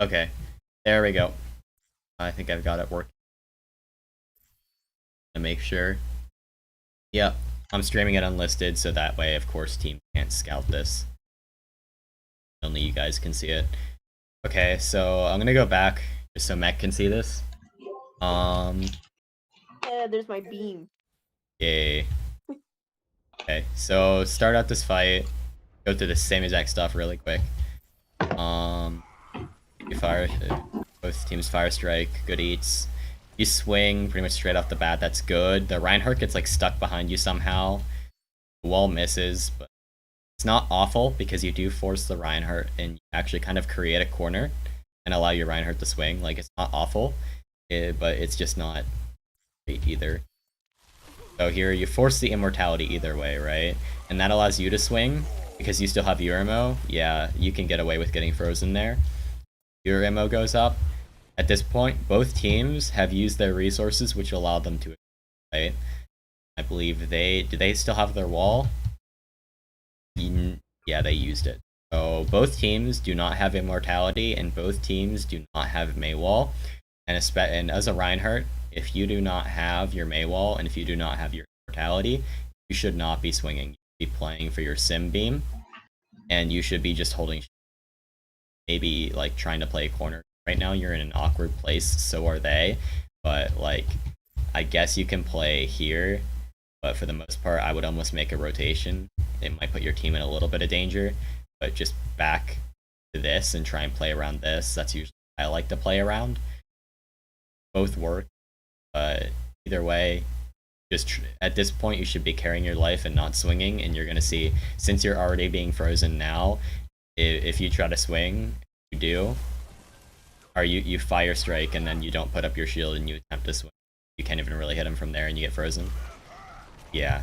Okay, there we go. I think I've got it working. To make sure. Yep, I'm streaming it unlisted, so that way, of course, team can't scout this. Only you guys can see it. Okay, so I'm gonna go back just so Mech can see this. Yeah, there's my beam. Yay. Okay, so start out this fight. Go through the same exact stuff really quick. You fire, both teams fire strike, good eats. You swing pretty much straight off the bat, that's good. The Reinhardt gets like stuck behind you somehow. The wall misses, but it's not awful because you do force the Reinhardt and you actually kind of create a corner and allow your Reinhardt to swing. Like, it's not awful, but it's just not great either. So here you force the immortality either way, right? And that allows you to swing because you still have your ammo. Yeah, you can get away with getting frozen there. Your ammo goes up. At this point, both teams have used their resources, which allow them to, right? I believe did they still have their wall? Yeah, they used it. So both teams do not have immortality, and both teams do not have Maywall. And as a Reinhardt, if you do not have your Maywall and if you do not have your immortality, you should not be swinging. You should be playing for your Sim Beam, and you should be just holding. Maybe like trying to play a corner. Right now, you're in an awkward place. So are they. But like, I guess you can play here. But for the most part, I would almost make a rotation. It might put your team in a little bit of danger, but just back to this and try and play around this. That's usually what I like to play around. Both work, but either way, just at this point, you should be carrying your life and not swinging. And you're gonna see, since you're already being frozen now, if you try to swing, you do, or you fire strike and then you don't put up your shield and you attempt to swing, you can't even really hit him from there and you get frozen. Yeah.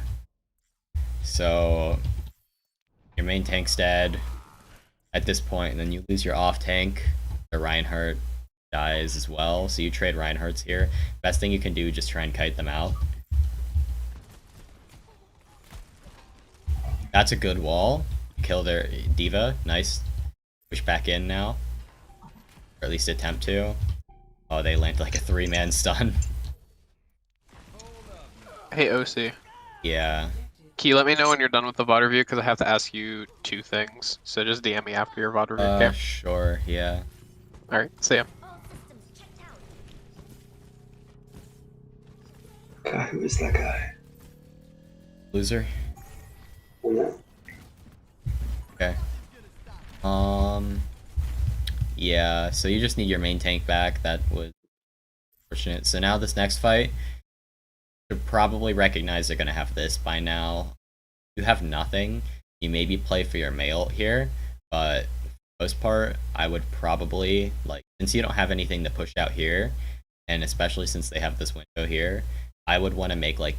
So your main tank's dead at this point, and then you lose your off tank. The Reinhardt dies as well, so you trade Reinhardts here. Best thing you can do, just try and kite them out. That's a good wall. Kill their D.Va. Nice. Push back in now. Or at least attempt to. Oh, they land like a 3-man stun. Hey, OC. Yeah. Can you let me know when you're done with the VOD review? Because I have to ask you 2 things. So just DM me after your VOD review, okay? Sure, yeah. Alright, see ya. God, who is that guy? Loser? No. Okay. Yeah, so you just need your main tank back. That was unfortunate. So now this next fight, you should probably recognize they're gonna have this by now. You have nothing. You maybe play for your mail here, but for the most part, I would probably, like, since you don't have anything to push out here, and especially since they have this window here, I would want to make, like,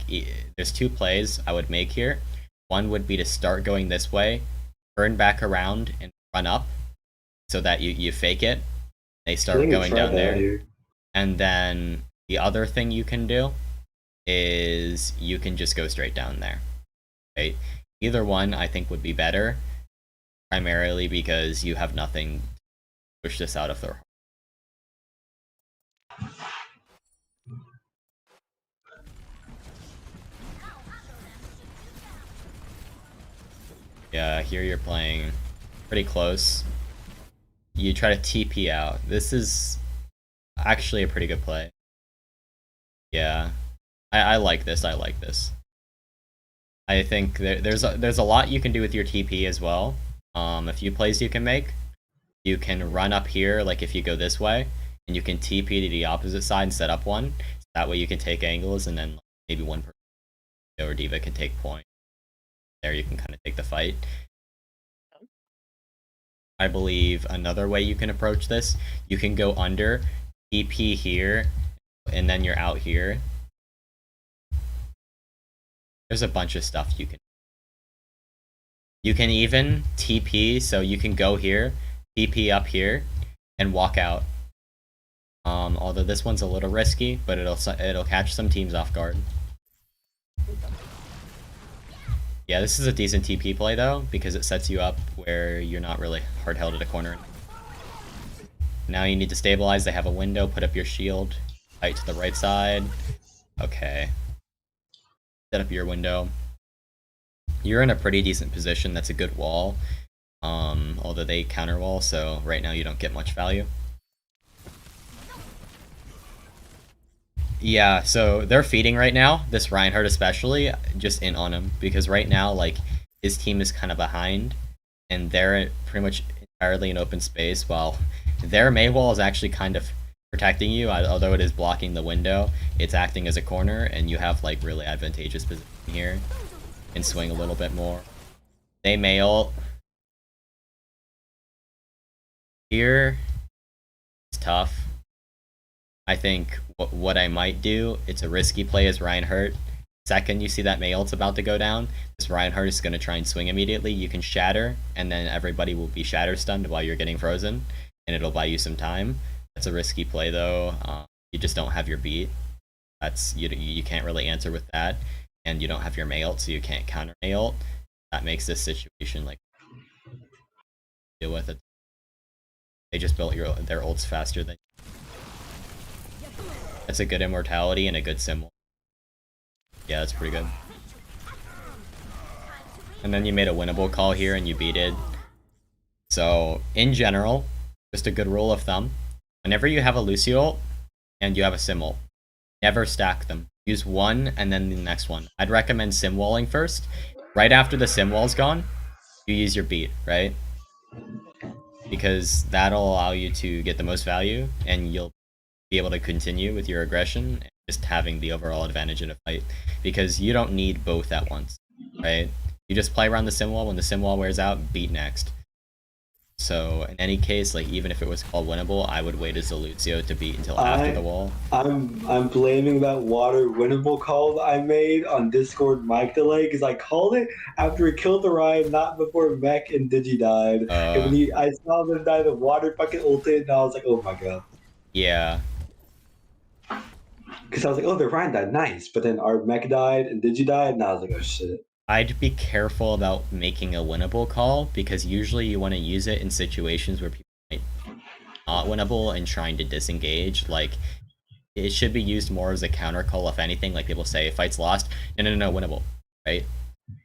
there's 2 plays I would make here. One would be to start going this way, turn back around, and run up, so that you fake it. They start going down there. Here. And then the other thing you can do is you can just go straight down there. Right? Either one I think would be better, primarily because you have nothing to push this out of their heart. Yeah, here you're playing pretty close. You try to TP out. This is actually a pretty good play. Yeah, I like this. I like this. I think there's a lot you can do with your TP as well. A few plays you can make. You can run up here, like if you go this way, and you can TP to the opposite side and set up one. That way you can take angles, and then maybe one person or D.Va can take point. There you can kind of take the fight. I believe another way you can approach this, you can go under, TP here, and then you're out here. There's a bunch of stuff you can. You can even TP, so you can go here, TP up here, and walk out. Although this one's a little risky, but it'll catch some teams off guard. Yeah, this is a decent TP play though, because it sets you up where you're not really hard held at a corner. Now you need to stabilize. They have a window. Put up your shield. Fight to the right side. Okay. Set up your window. You're in a pretty decent position. That's a good wall. Although they counter wall, so right now you don't get much value. Yeah, so they're feeding right now. This Reinhardt especially, just in on him because right now, like, his team is kind of behind, and they're pretty much entirely in open space. While their Mei wall is actually kind of protecting you, although it is blocking the window. It's acting as a corner, and you have like really advantageous position here. You can swing a little bit more. They Mei ult. Here, it's tough. I think what I might do, it's a risky play as Reinhardt. Second you see that Mei ult's about to go down, this Reinhardt is going to try and swing immediately. You can shatter, and then everybody will be shatter stunned while you're getting frozen, and it'll buy you some time. That's a risky play though. You just don't have your beat. That's you can't really answer with that, and you don't have your Mei ult, so you can't counter Mei ult. That makes this situation like deal with it. They just built their ults faster than. That's a good immortality and a good symbol. Yeah, that's pretty good. And then you made a winnable call here and you beat it. So, in general, just a good rule of thumb. Whenever you have a Lucio ult and you have a sim ult, never stack them. Use one and then the next one. I'd recommend sim walling first. Right after the sim wall's gone, you use your beat, right? Because that'll allow you to get the most value and you'll be able to continue with your aggression and just having the overall advantage in a fight, because you don't need both at once, right? You just play around the sim wall. When the sim wall wears out, beat next. So in any case, like even if it was called winnable, I would wait as a Lucio to beat until after the wall. I'm blaming that water winnable call that I made on Discord mic delay because I called it after he killed the Ryan, not before Mech and Digi died. And when I saw them die, the water fucking ulted, and I was like, oh my god. Yeah. Because I was like, oh, the Ryan died, nice. But then our Mech died and Digi died, and I was like, oh shit. I'd be careful about making a winnable call because usually you want to use it in situations where people might not winnable and trying to disengage. Like, it should be used more as a counter call, if anything. Like people say, fight's lost. No, winnable, right?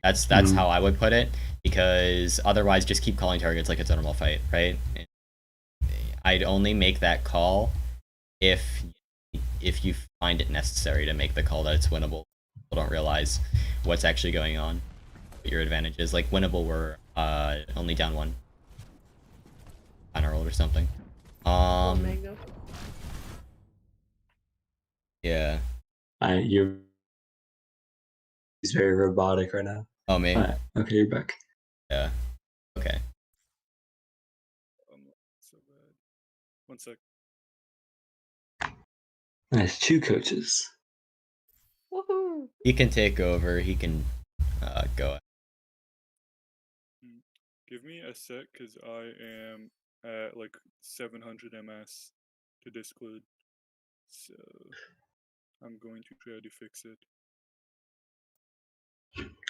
That's how I would put it, because otherwise just keep calling targets like it's a normal fight, right? And I'd only make that call if you find it necessary to make the call that it's winnable. People don't realize what's actually going on, what your advantage is. Like winnable, we're only down one counter roll or something. Yeah. You're he's very robotic right now. Oh, me? Alright, okay, you're back. Yeah. Okay. So bad. 1 sec. Nice, 2 coaches. Woohoo! He can take over. He can go. Give me a sec, because I am at like 700 MS to disclude. So I'm going to try to fix it.